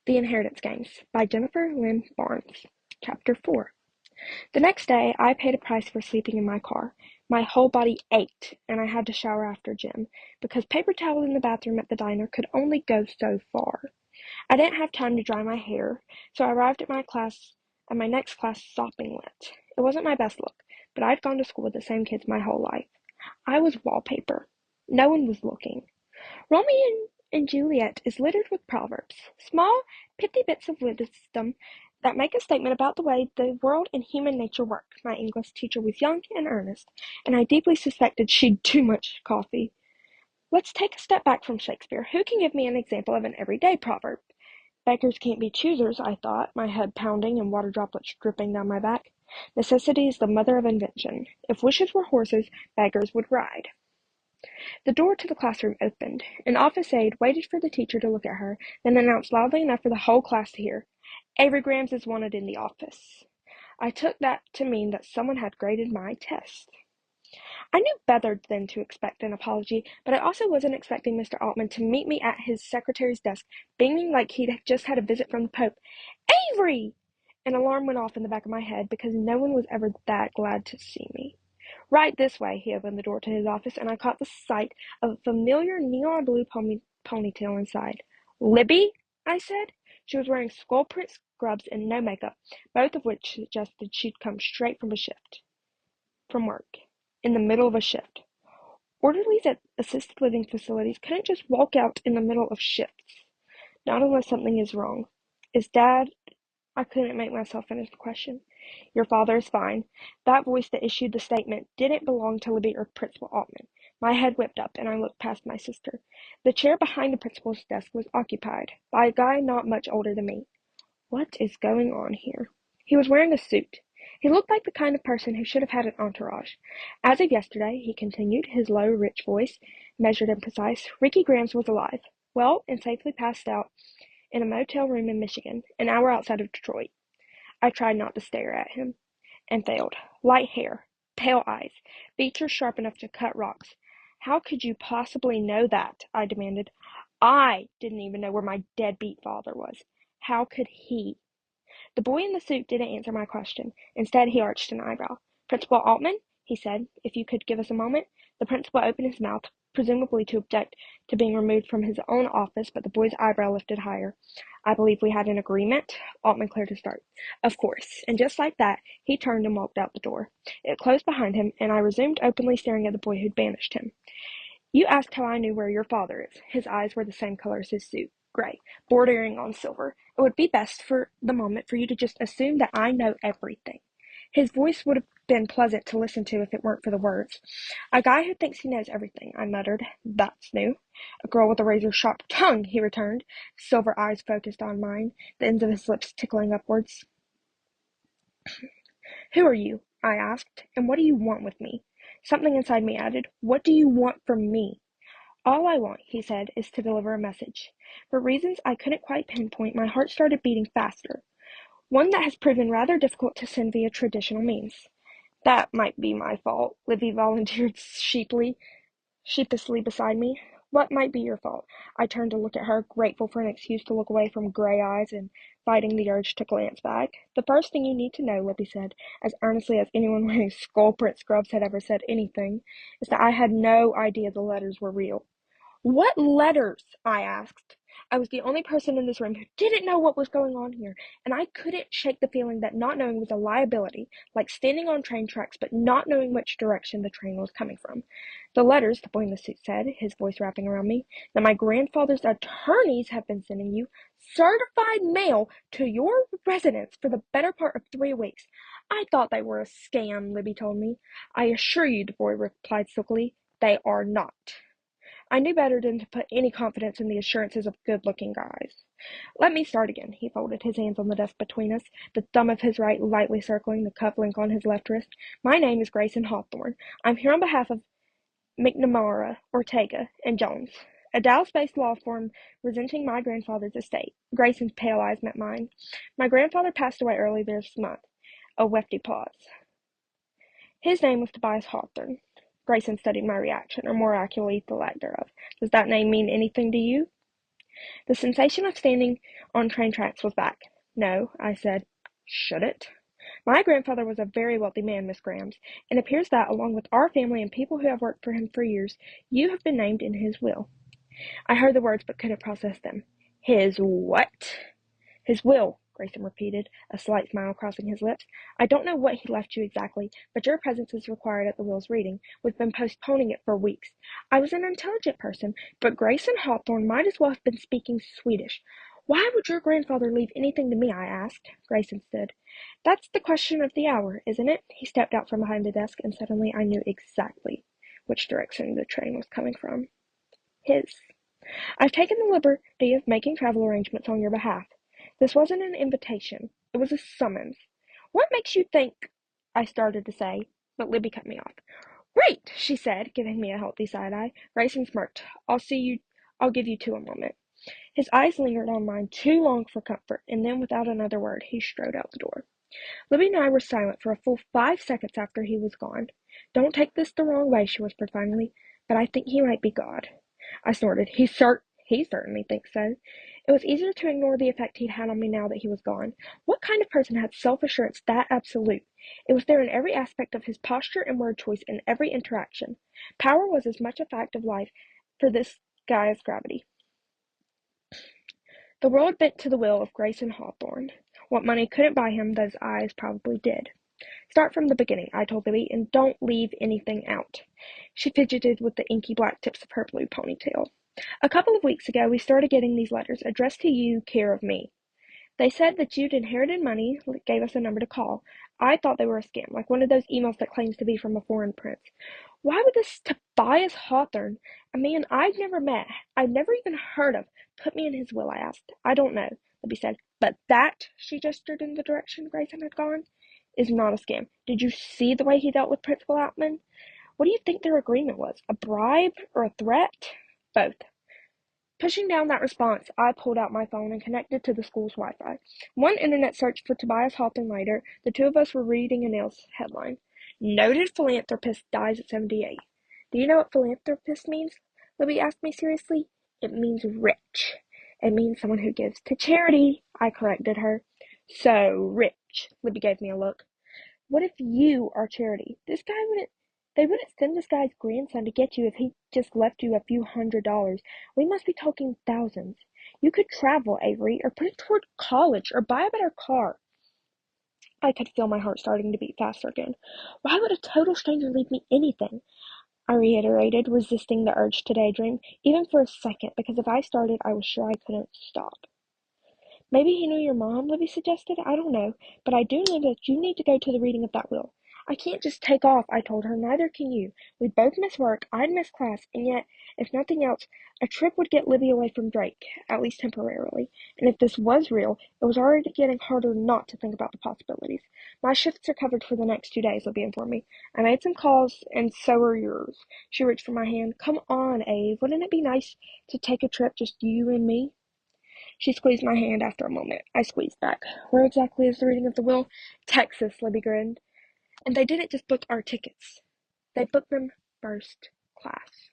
The Inheritance Games by Jennifer Lynn Barnes. Chapter 4. The next day, I paid a price for sleeping in my car. My whole body ached, and I had to shower after gym, because paper towels in the bathroom at the diner could only go so far. I didn't have time to dry my hair, so I arrived at my next class sopping wet. It wasn't my best look, but I'd gone to school with the same kids my whole life. I was wallpaper. No one was looking. Romeo and Juliet is littered with proverbs, small, pithy bits of wisdom that make a statement about the way the world and human nature work. My English teacher was young and earnest, and I deeply suspected she'd too much coffee. Let's take a step back from Shakespeare. Who can give me an example of an everyday proverb? Beggars can't be choosers, I thought, my head pounding and water droplets dripping down my back. Necessity is the mother of invention. If wishes were horses, beggars would ride. The door to the classroom opened. An office aide waited for the teacher to look at her, then announced loudly enough for the whole class to hear, "Avery Grams is wanted in the office." I took that to mean that someone had graded my test. I knew better than to expect an apology, but I also wasn't expecting Mr. Altman to meet me at his secretary's desk, beaming like he'd just had a visit from the Pope. "Avery!" An alarm went off in the back of my head, because no one was ever that glad to see me. "Right this way." He opened the door to his office, and I caught the sight of a familiar neon blue ponytail inside. "Libby?" I said. She was wearing skull print scrubs and no makeup, both of which suggested she'd come straight from work, in the middle of a shift. Orderlies at assisted living facilities couldn't just walk out in the middle of shifts. Not unless something is wrong. Is Dad... I couldn't make myself finish the question. "Your father is fine." That voice that issued the statement didn't belong to Libby or Principal Altman. My head whipped up, and I looked past my sister. The chair behind the principal's desk was occupied by a guy not much older than me. What is going on here? He was wearing a suit. He looked like the kind of person who should have had an entourage. "As of yesterday," he continued, his low, rich voice measured and precise, "Ricky Grams was alive, well, and safely passed out in a motel room in Michigan, an hour outside of Detroit." I tried not to stare at him, and failed. Light hair, pale eyes, features sharp enough to cut rocks. "How could you possibly know that?" I demanded. "I didn't even know where my deadbeat father was. How could he?" The boy in the suit didn't answer my question. Instead, he arched an eyebrow. "Principal Altman," he said, "if you could give us a moment." The principal opened his mouth, presumably to object to being removed from his own office, but the boy's eyebrow lifted higher. "I believe we had an agreement." Altman cleared his throat. "Of course." And just like that, he turned and walked out the door. It closed behind him, and I resumed openly staring at the boy who'd banished him. "You asked how I knew where your father is." His eyes were the same color as his suit, gray, bordering on silver. "It would be best for the moment for you to just assume that I know everything." His voice would have been pleasant to listen to if it weren't for the words. "A guy who thinks he knows everything," I muttered. "That's new." "A girl with a razor-sharp tongue," he returned, silver eyes focused on mine, the ends of his lips tickling upwards. "Who are you?" I asked, "and what do you want with me?" Something inside me added, "What do you want from me?" "All I want," he said, "is to deliver a message." For reasons I couldn't quite pinpoint, my heart started beating faster. One that has proven rather difficult to send via traditional means. "That might be my fault," Livy volunteered sheepishly beside me. "What might be your fault?" I turned to look at her, grateful for an excuse to look away from gray eyes and fighting the urge to glance back. "The first thing you need to know," Libby said, as earnestly as anyone wearing skull print scrubs had ever said anything, "is that I had no idea the letters were real." "What letters?" I asked. I was the only person in this room who didn't know what was going on here, and I couldn't shake the feeling that not knowing was a liability, like standing on train tracks but not knowing which direction the train was coming from. "The letters," the boy in the suit said, his voice wrapping around me, "that my grandfather's attorneys have been sending you, certified mail, to your residence for the better part of 3 weeks." "I thought they were a scam," Libby told me. "I assure you," the boy replied silkily, "they are not." I knew better than to put any confidence in the assurances of good-looking guys. "Let me start again." He folded his hands on the desk between us, the thumb of his right lightly circling the cuff link on his left wrist. "My name is Grayson Hawthorne. I'm here on behalf of McNamara, Ortega, and Jones, a Dallas-based law firm representing my grandfather's estate." Grayson's pale eyes met mine. "My grandfather passed away early this month." A hefty pause. "His name was Tobias Hawthorne." Grayson studied my reaction, or more accurately, the lack thereof. "Does that name mean anything to you?" The sensation of standing on train tracks was back. No, I said. Should it? My grandfather was a very wealthy man, Miss Grams, and it appears that, along with our family and people who have worked for him for years, you have been named in his will. I heard the words but couldn't process them. His what? His will, Grayson repeated, a slight smile crossing his lips. I don't know what he left you exactly, but your presence is required at the will's reading. We've been postponing it for weeks. I was an intelligent person, but Grayson Hawthorne might as well have been speaking Swedish. Why would your grandfather leave anything to me? I asked. Grayson stood. That's the question of the hour, isn't it? He stepped out from behind the desk, and suddenly I knew exactly which direction the train was coming from. His. I've taken the liberty of making travel arrangements on your behalf. This wasn't an invitation. It was a summons. What makes you think I started to say, but Libby cut me off. Great, she said, giving me a healthy side-eye. Grayson smirked. I'll give you two a moment. His eyes lingered on mine too long for comfort, and then without another word, he strode out the door. Libby and I were silent for a full 5 seconds after he was gone. Don't take this the wrong way, she whispered finally, but I think he might be God. I snorted. He certainly thinks so. It was easier to ignore the effect he'd had on me now that he was gone. What kind of person had self-assurance that absolute? It was there in every aspect of his posture and word choice, in every interaction. Power was as much a fact of life for this guy as gravity. The world bent to the will of Grayson Hawthorne. What money couldn't buy him, those eyes probably did. Start from the beginning, I told Libby, and don't leave anything out. She fidgeted with the inky black tips of her blue ponytail. A couple of weeks ago, we started getting these letters addressed to you, care of me. They said that you'd inherited money, gave us a number to call. I thought they were a scam, like one of those emails that claims to be from a foreign prince. Why would this Tobias Hawthorne, a man I'd never met, I'd never even heard of, put me in his will? I asked. I don't know, Libby said. But that, she gestured in the direction Grayson had gone, is not a scam. Did you see the way he dealt with Principal Outman? What do you think their agreement was? A bribe or a threat? Both. Pushing down that response, I pulled out my phone and connected to the school's Wi-Fi. One internet search for Tobias Hawthorne later, the two of us were reading a Nails headline. Noted philanthropist dies at 78. Do you know what philanthropist means? Libby asked me seriously. It means rich. It means someone who gives to charity, I corrected her. So rich, Libby gave me a look. What if you are charity? They wouldn't send this guy's grandson to get you if he just left you a few $100s. We must be talking thousands. You could travel, Avery, or put it toward college, or buy a better car. I could feel my heart starting to beat faster again. Why would a total stranger leave me anything? I reiterated, resisting the urge to daydream, even for a second, because if I started, I was sure I couldn't stop. Maybe he knew your mom, Libby suggested. I don't know, but I do know that you need to go to the reading of that will. I can't just take off, I told her. Neither can you. We'd both miss work, I'd miss class, and yet, if nothing else, a trip would get Libby away from Drake, at least temporarily. And if this was real, it was already getting harder not to think about the possibilities. My shifts are covered for the next 2 days, Libby informed me. I made some calls, and so are yours. She reached for my hand. Come on, Ave. Wouldn't it be nice to take a trip, just you and me? She squeezed my hand after a moment. I squeezed back. Where exactly is the reading of the will? Texas, Libby grinned. And they didn't just book our tickets. They booked them first class.